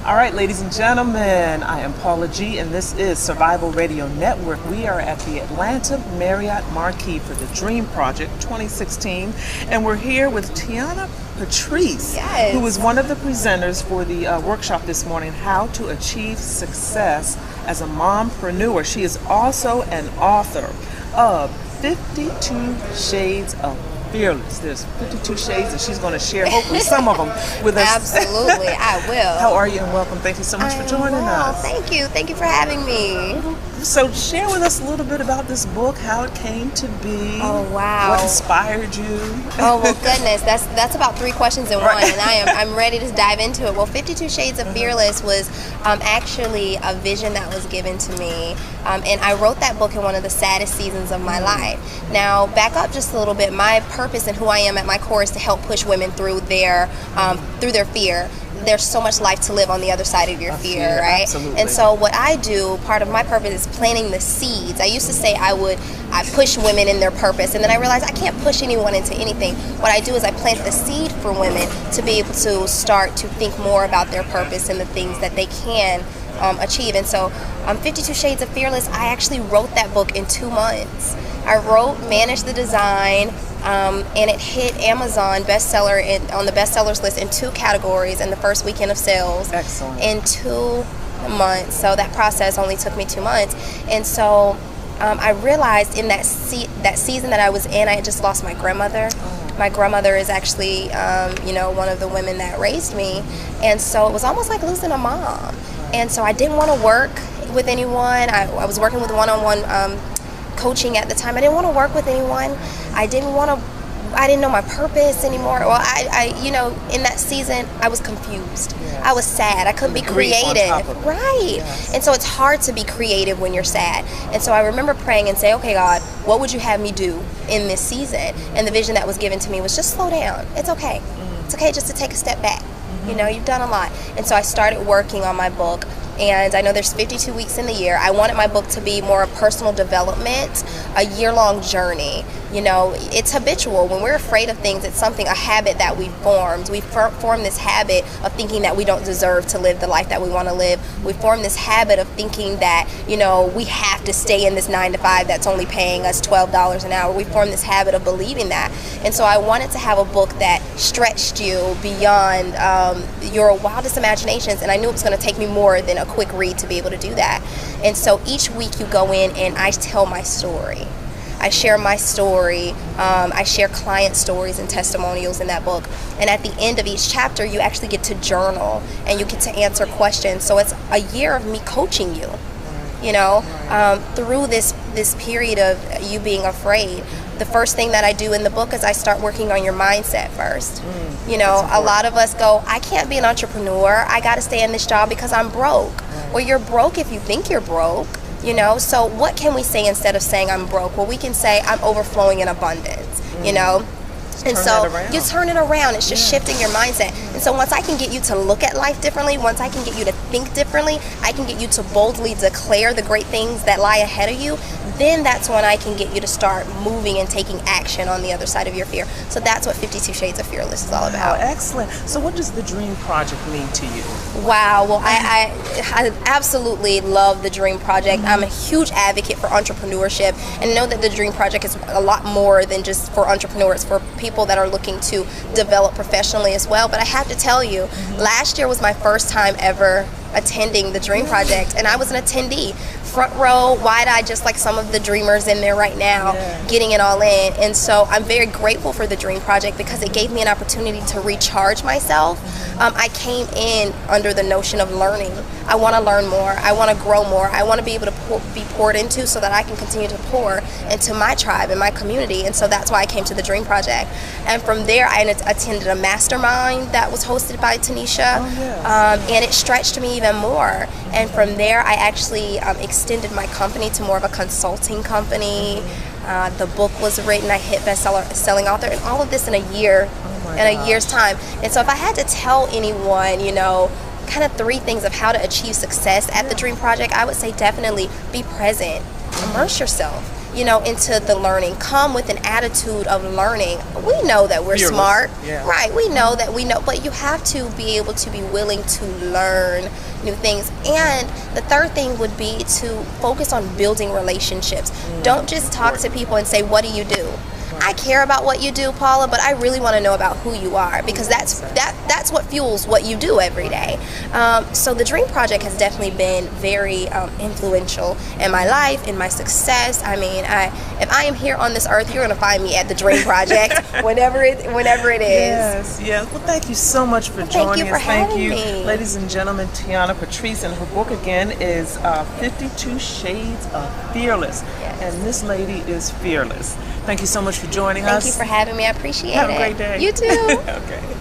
All right, ladies and gentlemen, I am Paula G, and this is Survival Radio Network. We are at the Atlanta Marriott Marquis for the Dream Project 2016, and we're here with Tiana Patrice, Yes. who is one of the presenters for the workshop this morning, How to Achieve Success as a Mompreneur. She is also an author of 52 Shades of Fearless. There's 52 shades, and she's going to share hopefully some of them with us. Absolutely, I will. How are you, and welcome. Thank you so much for joining us. Thank you. Thank you for having me. So share with us a little bit about this book, how it came to be. Oh, wow. What inspired you? Oh, well, goodness. That's about 3 questions in one, Right. and I'm ready to dive into it. Well, 52 Shades of Fearless was actually a vision that was given to me, and I wrote that book in one of the saddest seasons of my life. Now, back up just a little bit. My purpose and who I am at my core is to help push women through their fear. There's so much life to live on the other side of your fear, right? Absolutely. And so what I do, part of my purpose is planting the seeds. I used to say I push women in their purpose, and then I realized I can't push anyone into anything. What I do is I plant the seed for women to be able to start to think more about their purpose and the things that they can achieve. And so 52 Shades of Fearless, I actually wrote that book in 2 months. I managed the design, and it hit Amazon bestseller on the bestsellers list in 2 categories in the first weekend of sales. Excellent. In 2 months. So that process only took me 2 months. And so I realized in that season that I was in, I had just lost my grandmother. My grandmother is actually, one of the women that raised me. And so it was almost like losing a mom. And so I didn't want to work with anyone. I was working with one-on-one coaching at the time. I didn't want to work with anyone. I didn't know my purpose anymore. Well, in that season, I was confused. Yes. I was sad. I couldn't be creative. Right. Yes. And so it's hard to be creative when you're sad. And so I remember praying and saying, okay, God, what would you have me do in this season? And the vision that was given to me was just slow down. It's okay. It's okay just to take a step back. You've done a lot. And so I started working on my book. And I know there's 52 weeks in the year. I wanted my book to be more a personal development, a year-long journey. It's habitual. When we're afraid of things, it's a habit that we formed. We form this habit of thinking that we don't deserve to live the life that we want to live. We form this habit of thinking that, we have to stay in this 9-to-5 that's only paying us $12 an hour. We form this habit of believing that. And so I wanted to have a book that stretched you beyond your wildest imaginations. And I knew it was going to take me more than a quick read to be able to do that. And so each week you go in and I tell my story. I share my story. I share client stories and testimonials in that book. And at the end of each chapter, you actually get to journal and you get to answer questions. So it's a year of me coaching you, through this period of you being afraid. The first thing that I do in the book is I start working on your mindset first. A lot of us go, I can't be an entrepreneur. I got to stay in this job because I'm broke. Well, you're broke if you think you're broke. So what can we say instead of saying I'm broke? Well, we can say I'm overflowing in abundance, And so you turn it around. It's just shifting your mindset. And so once I can get you to look at life differently, once I can get you to think differently, I can get you to boldly declare the great things that lie ahead of you, then that's when I can get you to start moving and taking action on the other side of your fear. So that's what 52 Shades of Fearless is all about. Wow, excellent. So what does the Dream Project mean to you? Wow. Well, I absolutely love the Dream Project. I'm a huge advocate for entrepreneurship and know that the Dream Project is a lot more than just for entrepreneurs, for people that are looking to develop professionally as well. But I have to tell you, last year was my first time ever attending the Dream Project, and I was an attendee, front row, wide-eyed, just like some of the dreamers in there right now, getting it all in. And so I'm very grateful for the Dream Project because it gave me an opportunity to recharge myself. I came in under the notion of learning. I want to learn more. I want to grow more. I want to be able to be poured into so that I can continue to pour into my tribe and my community. And so that's why I came to the Dream Project. And from there, I attended a mastermind that was hosted by Tanisha, and it stretched me even more. And from there, I actually extended my company to more of a consulting company. The book was written. I hit selling author, and all of this in a year, a year's time. And so if I had to tell anyone, kind of 3 things of how to achieve success at the Dream Project, I would say definitely be present, immerse yourself. into the learning. Come with an attitude of learning. We know that we're Fearless. smart, Yeah. right? We know that we know, but you have to be able to be willing to learn new things. And the third thing would be to focus on building relationships. Don't just talk to people and say, what do you do? I care about what you do, Paula, but I really want to know about who you are, because that's what fuels what you do every day. So the Dream Project has definitely been very influential in my life, in my success. I mean, if I am here on this earth, you're going to find me at the Dream Project whenever it is. Yes. Well, thank you so much for joining us. Thank you for having me. Ladies and gentlemen, Tiana Patrice, and her book again is 52 Shades of Fearless. Yes. And this lady is fearless. Thank you so much for joining us. Thank you for having me. I appreciate it. Have a great day. You too. Okay.